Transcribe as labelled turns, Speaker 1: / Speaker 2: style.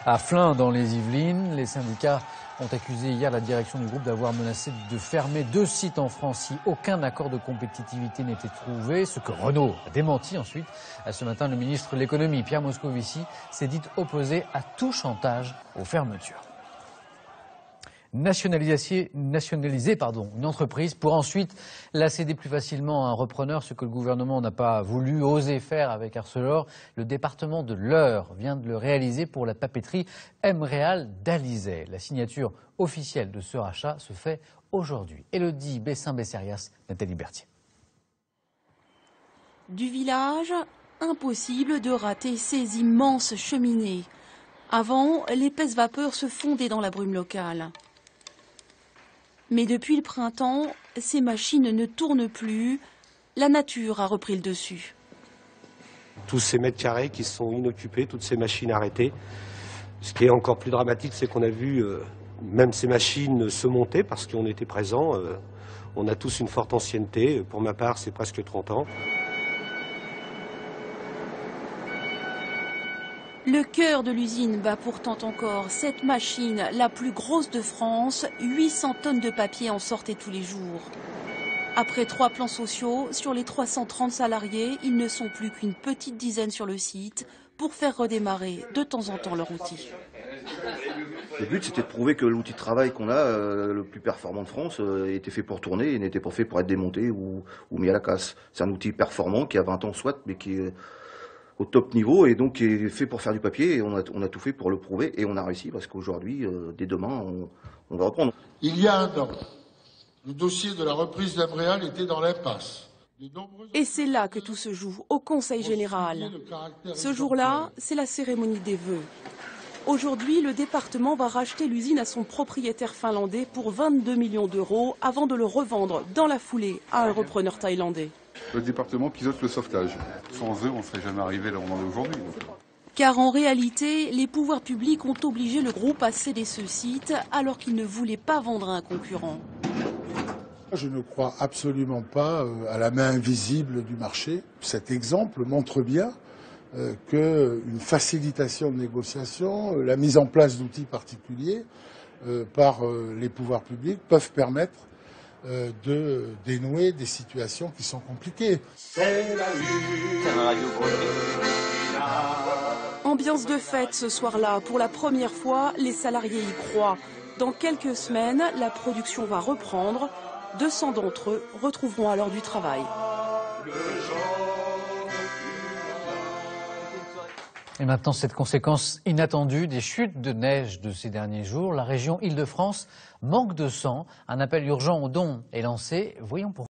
Speaker 1: À Flins, dans les Yvelines, les syndicats ont accusé hier la direction du groupe d'avoir menacé de fermer 2 sites en France si aucun accord de compétitivité n'était trouvé, ce que Renault a démenti ensuite. Ce matin, le ministre de l'économie, Pierre Moscovici, s'est dit opposé à tout chantage aux fermetures. Nationaliser une entreprise pour ensuite la céder plus facilement à un repreneur, ce que le gouvernement n'a pas voulu oser faire avec Arcelor. Le département de l'Eure vient de le réaliser pour la papeterie Mréal d'Alizay. La signature officielle de ce rachat se fait aujourd'hui. Élodie Bessin-Besserias, Nathalie Berthier.
Speaker 2: Du village, impossible de rater ces immenses cheminées. Avant, l'épaisse vapeur se fondait dans la brume locale. Mais depuis le printemps, ces machines ne tournent plus. La nature a repris le dessus.
Speaker 3: Tous ces mètres carrés qui sont inoccupés, toutes ces machines arrêtées. Ce qui est encore plus dramatique, c'est qu'on a vu même ces machines se monter parce qu'on était présents. On a tous une forte ancienneté. Pour ma part, c'est presque 30 ans.
Speaker 2: Le cœur de l'usine bat pourtant encore. Cette machine, la plus grosse de France, 800 tonnes de papier en sortaient tous les jours. Après 3 plans sociaux, sur les 330 salariés, ils ne sont plus qu'une petite dizaine sur le site pour faire redémarrer de temps en temps leur outil.
Speaker 4: Le but, c'était de prouver que l'outil de travail qu'on a, le plus performant de France, était fait pour tourner et n'était pas fait pour être démonté ou mis à la casse. C'est un outil performant qui a 20 ans soit, mais qui est au top niveau et donc qui est fait pour faire du papier. Et on a tout fait pour le prouver et on a réussi parce qu'aujourd'hui, dès demain, on va reprendre.
Speaker 5: Il y a un an, le dossier de la reprise d'Mréal était dans l'impasse.
Speaker 2: Et c'est là que tout se joue, au Conseil général. Ce jour-là, c'est la cérémonie des vœux. Aujourd'hui, le département va racheter l'usine à son propriétaire finlandais pour 22 millions d'euros avant de le revendre dans la foulée à un repreneur thaïlandais.
Speaker 6: Le département pilote le sauvetage. Sans eux, on ne serait jamais arrivé là où on en est aujourd'hui.
Speaker 2: Car en réalité, les pouvoirs publics ont obligé le groupe à céder ce site alors qu'il ne voulait pas vendre à un concurrent.
Speaker 5: Je ne crois absolument pas à la main invisible du marché. Cet exemple montre bien qu'une facilitation de négociation, la mise en place d'outils particuliers par les pouvoirs publics peuvent permettre de dénouer des situations qui sont compliquées.
Speaker 2: Ambiance de fête ce soir-là. Pour la première fois, les salariés y croient. Dans quelques semaines, la production va reprendre. 200 d'entre eux retrouveront alors du travail.
Speaker 1: Et maintenant, cette conséquence inattendue des chutes de neige de ces derniers jours. La région Île-de-France manque de sang. Un appel urgent aux dons est lancé. Voyons pourquoi.